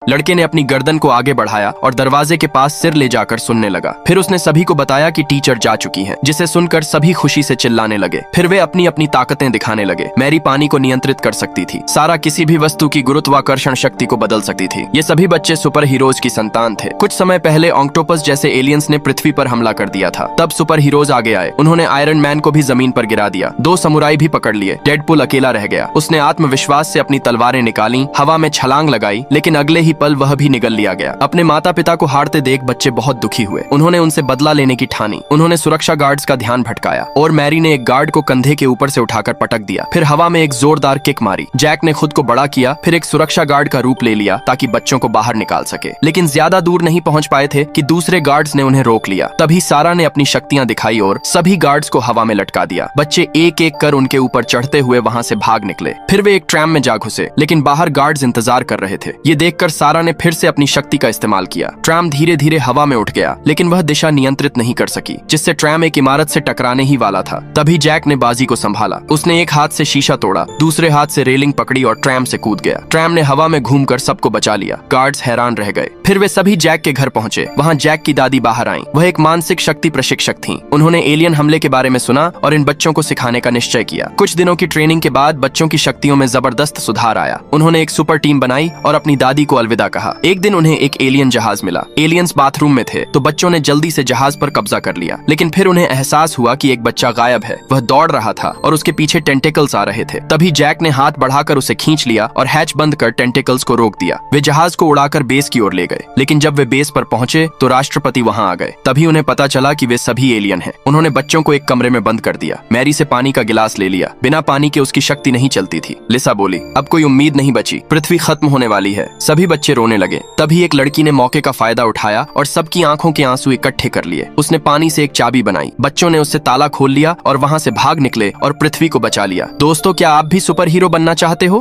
लड़के ने अपनी गर्दन को आगे बढ़ाया और दरवाजे के पास सिर ले जाकर सुनने लगा। फिर उसने सभी को बताया कि टीचर जा चुकी हैं, जिसे सुनकर सभी खुशी से चिल्लाने लगे। फिर वे अपनी अपनी ताकतें दिखाने लगे। मैरी पानी को नियंत्रित कर सकती थी, सारा किसी भी वस्तु की गुरुत्वाकर्षण शक्ति को बदल सकती थी। ये सभी बच्चे सुपर हीरोज की संतान थे। कुछ समय पहले ऑक्टोपस जैसे एलियंस ने पृथ्वी पर हमला कर दिया था, तब सुपर हीरोज आगे आए। उन्होंने आयरन मैन को भी जमीन पर गिरा दिया, 2 समुराई भी पकड़ लिए। डेडपुल अकेला रह गया। उसने आत्मविश्वास से अपनी तलवारें निकाली, हवा में छलांग लगाई, लेकिन अगले ही पल वह भी निगल लिया गया। अपने माता पिता को हारते देख बच्चे बहुत दुखी हुए। उन्होंने उनसे बदला लेने की ठानी। उन्होंने सुरक्षा गार्ड्स का ध्यान भटकाया और मैरी ने एक गार्ड को कंधे के ऊपर से उठाकर पटक दिया। फिर हवा में एक जोरदार किक मारी। जैक ने खुद को बड़ा किया, फिर एक सुरक्षा गार्ड का रूप ले लिया ताकि बच्चों को बाहर निकाल सके। लेकिन ज्यादा दूर नहीं पहुंच पाए थे कि दूसरे गार्ड्स ने उन्हें रोक लिया। तभी सारा ने अपनी शक्तियां दिखाई और सभी गार्ड्स को हवा में लटका दिया। बच्चे एक एक कर उनके ऊपर चढ़ते हुए वहां से भाग निकले। फिर वे एक ट्रैम में जा घुसे, लेकिन बाहर गार्ड्स इंतजार कर रहे थे। ये देखकर सारा ने फिर से अपनी शक्ति का इस्तेमाल किया। ट्रैम धीरे धीरे हवा में उठ गया, लेकिन वह दिशा नियंत्रित नहीं कर सकी, जिससे ट्रैम एक इमारत से टकराने ही वाला था। तभी जैक ने बाजी को संभाला। उसने एक हाथ से शीशा तोड़ा, दूसरे हाथ से रेलिंग पकड़ी और ट्रैम से कूद गया। ट्रैम ने हवा में घूमकर सबको बचा लिया। गार्ड्स हैरान रह गए। फिर वे सभी जैक के घर पहुंचे। वहां जैक की दादी बाहर आईं। वह एक मानसिक शक्ति प्रशिक्षक थीं। उन्होंने एलियन हमले के बारे में सुना और इन बच्चों को सिखाने का निश्चय किया। कुछ दिनों की ट्रेनिंग के बाद बच्चों की शक्तियों में जबरदस्त सुधार आया। उन्होंने एक सुपर टीम बनाई और अपनी दादी को अलविदा कहा। एक दिन उन्हें एक एलियन जहाज मिला। एलियंस बाथरूम में थे, तो बच्चों ने जल्दी से जहाज पर कब्जा कर लिया। लेकिन फिर उन्हें एहसास हुआ कि एक बच्चा गायब है। वह दौड़ रहा था और उसके पीछे टेंटिकल्स आ रहे थे। तभी जैक ने हाथ बढ़ाकर उसे खींच लिया और हैच बंद कर टेंटिकल्स को रोक दिया। वे जहाज को उड़ाकर बेस की ओर ले गए। लेकिन जब वे बेस पर पहुंचे तो राष्ट्रपति वहां आ गए। तभी उन्हें पता चला कि वे सभी एलियन हैं। उन्होंने बच्चों को एक कमरे में बंद कर दिया। मैरी से पानी का गिलास ले लिया। बिना पानी के उसकी शक्ति नहीं चलती थी। लिसा बोली, अब कोई उम्मीद नहीं बची, पृथ्वी खत्म होने वाली है। सभी बच्चे रोने लगे। तभी एक लड़की ने मौके का फायदा उठाया और सबकी आंखों के आंसू इकट्ठे कर लिए। उसने पानी से एक चाबी बनाई। बच्चों ने उससे ताला खोल लिया और वहां से भाग निकले और पृथ्वी को बचा लिया। दोस्तों, क्या आप भी सुपर हीरो बनना चाहते हो?